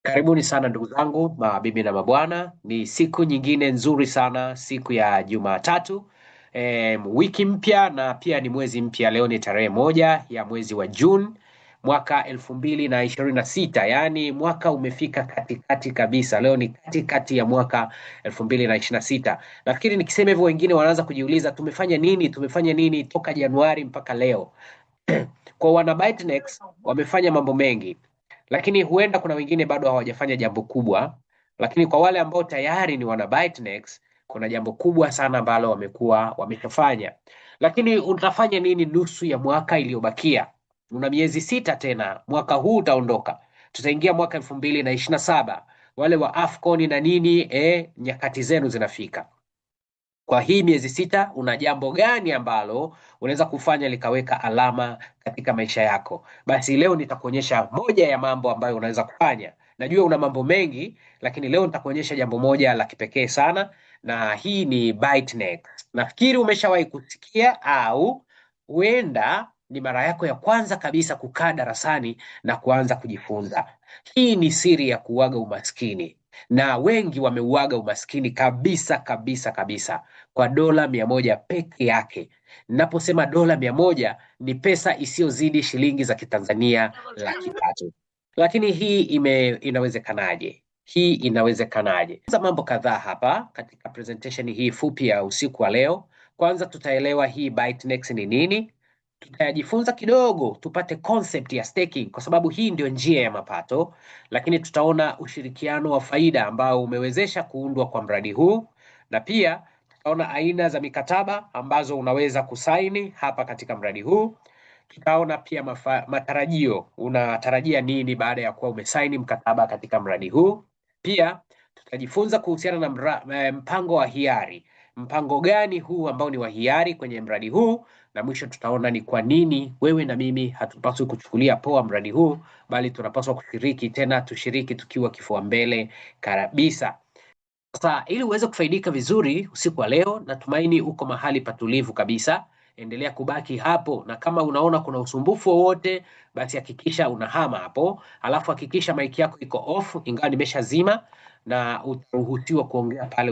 Karibuni sana ndugu zangu, mabibi na mabwana. Ni siku nyingine nzuri sana, siku ya Jumatatu, wiki mpya na pia ni mwezi mpya. Leo ni tarehe 1 ya mwezi wa Juni mwaka 2026, yaani mwaka umefika katikati kabisa. Leo ni katikati ya mwaka 2026. Nafikiri nikisema hivyo wengine wanaanza kujiuliza tumefanya nini toka Januari mpaka leo. Kwa wana Bitnex wamefanya mambo mengi, lakini huenda kuna wengine bado hawajafanya jambo kubwa. Lakini kwa wale ambao tayari ni wana Bitnex, kuna jambo kubwa sana ambalo wamekuwa wameshafanya. Lakini utafanya nini nusu ya mwaka iliyobakia? Una miezi 6 tena, mwaka huu utaondoka, tutaingia mwaka 2027. Wale wa Afcon na nini, nyakati zenu zinafika. Kwa hii miezi 6 una jambo gani ambalo unaweza kufanya likaweka alama katika maisha yako? Basi leo nitakuonyesha moja ya mambo ambayo unaweza kufanya. Najua una mambo mengi, lakini leo nitakuonyesha jambo moja la kipekee sana, na hii ni Bitnex. Nafikiri umeshawahi kusikia au huenda ni mara yako ya kwanza kabisa kukaa darasani na kuanza kujifunza. Hii ni siri ya kuuaga umaskini, na wengi wameuaga umaskini kabisa kabisa kabisa kwa dola 100 peke yake. Ninaposema dola 100 ni pesa isiyozidi shilingi za Kitanzania 300,000. Lakini hii inawezekanaje? Hii inawezekanaje? Sasa mambo kadhaa hapa katika presentation hii fupi ya usiku wa leo. Kwanza tutaelewa hii Bitnex ni nini, tutajifunza kidogo tupate concept ya staking kwa sababu hii ndio njia ya mapato, lakini tutaona ushirikiano wa faida ambao umewezesha kuundwa kwa mradi huu, na pia tutaona aina za mikataba ambazo unaweza kusaini hapa katika mradi huu. Tutaona pia matarajio, unatarajia nini baada ya kuwa umesaini mkataba katika mradi huu. Pia tutajifunza kuhusiana na mpango wa hiari, mpango gani huu ambao ni wa hiari kwenye mradi huu, na mwisho tutaona ni kwa nini wewe na mimi hatupaswi kuchukulia poa mradi huu, bali tunapaswa kushiriki, tena tushiriki tukiwa kifua mbele kabisa. Sasa ili uweze kufaidika vizuri usiku wa leo, natumaini uko mahali patulivu kabisa. Endelea kubaki hapo, na kama unaona kuna usumbufu wowote, basi hakikisha unahama hapo, alafu hakikisha mic yako iko off, ingawa nimeshazima, na utaruhusiwa kuongea pale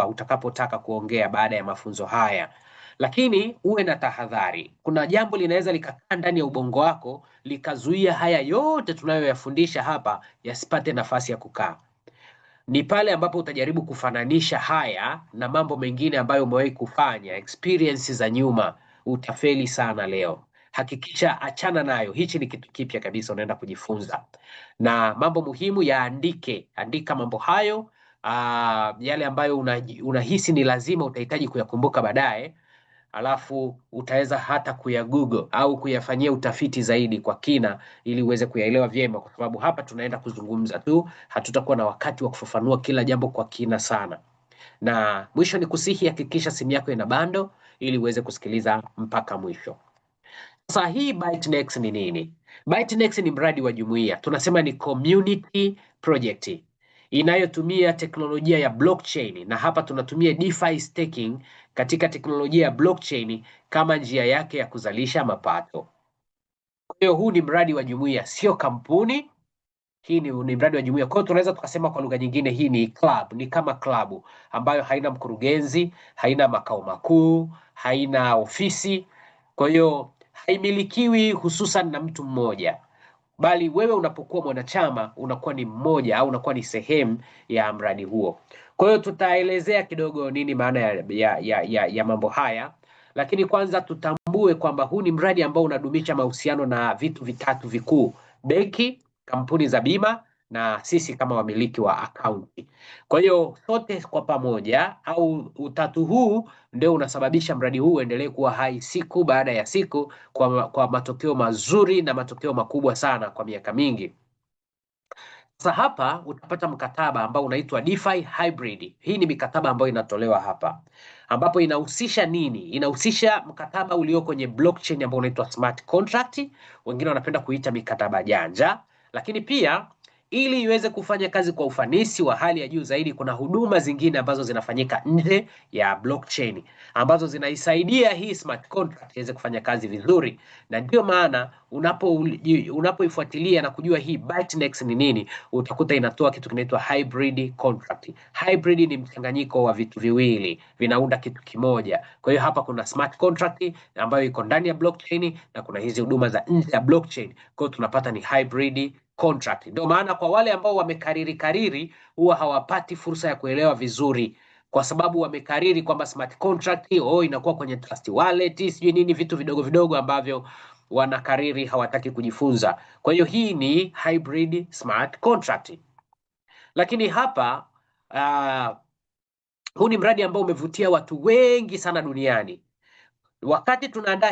utakapotaka kuongea baada ya mafunzo haya. Lakini uwe na tahadhari, kuna jambo linaweza likakaa ndani ya ubongo wako likazuia haya yote tunayoyafundisha hapa yasipate nafasi ya kukaa. Ni pale ambapo utajaribu kufananisha haya na mambo mengine ambayo umewahi kufanya, experience za nyuma, utafeli sana leo. Hakikisha achana nayo, hichi ni kitu kipya kabisa unaenda kujifunza. Na mambo muhimu yaandike, andika mambo hayo, yale ambayo unahisi ni lazima utahitaji kuyakumbuka baadaye, alafu utaweza hata Google au kuyafanyia utafiti zaidi kwa kina ili uweze kuyaelewa vyema, kwa sababu hapa tunaenda kuzungumza tu, hatutakuwa na wakati wa kufafanua kila jambo kwa kina sana. Na mwisho ni kusihi, hakikisha simu yako ina bando ili uweze kusikiliza mpaka mwisho. Sasa hii Bitnex ni nini? Bitnex ni mradi wa jumuiya, tunasema ni community project inayotumia teknolojia ya blockchain, na hapa tunatumia DeFi staking katika teknolojia ya blockchain kama njia yake ya kuzalisha mapato. Kwa hiyo huu ni mradi wa jumuiya, sio kampuni. Hii ni mradi wa jumuiya. Kwa hiyo tunaweza tukasema kwa lugha nyingine, hii ni club, ni kama klabu ambayo haina mkurugenzi, haina makao makuu, haina ofisi. Kwa hiyo haimilikiwi hususan na mtu mmoja, bali wewe unapokuwa mwanachama unakuwa ni mmoja au unakuwa ni sehemu ya mradi huo. Kwa hiyo tutaelezea kidogo nini maana ya mambo haya, lakini kwanza tutambue kwamba huu ni mradi ambao unadumisha mahusiano na vitu vitatu vikuu: benki, kampuni za bima na sisi kama wamiliki wa akaunti. Kwa hiyo sote kwa pamoja, au utatu huu ndio unasababisha mradi huu uendelee kuwa hai siku baada ya siku kwa matokeo mazuri na matokeo makubwa sana kwa miaka mingi. Sasa hapa utapata mkataba ambao unaitwa DeFi Hybrid. Hii ni mikataba ambayo inatolewa hapa, ambapo inahusisha nini? Inahusisha mkataba ulio kwenye blockchain ambao unaitwa smart contract, wengine wanapenda kuita mikataba janja, lakini pia Ili iweze kufanya kazi kwa ufanisi wa hali ya juu zaidi, kuna huduma zingine ambazo zinafanyika nje ya blockchain ambazo zinaisaidia hii smart contract iweze kufanya kazi vizuri, na ndio maana unapoifuatilia na kujua hii BitNex ni nini, utakuta inatoa kitu kinaitwa hybrid contract. Hybrid ni mchanganyiko wa vitu viwili vinaunda kitu kimoja. Kwa hiyo hapa kuna smart contract ambayo iko ndani ya blockchain na kuna hizi huduma za nje ya blockchain. Kwa hiyo tunapata ni hybrid contract. Ndio maana kwa wale ambao wamekariri huwa hawapati fursa ya kuelewa vizuri, kwa sababu wamekariri kwamba smart contract inakuwa kwenye Trust Wallet, sijui nini, vitu vidogo vidogo ambavyo wanakariri hawataki kujifunza. Kwa hiyo hii ni hybrid smart contract. Lakini hapa huu ni mradi ambao umevutia watu wengi sana duniani. Wakati tunaandaa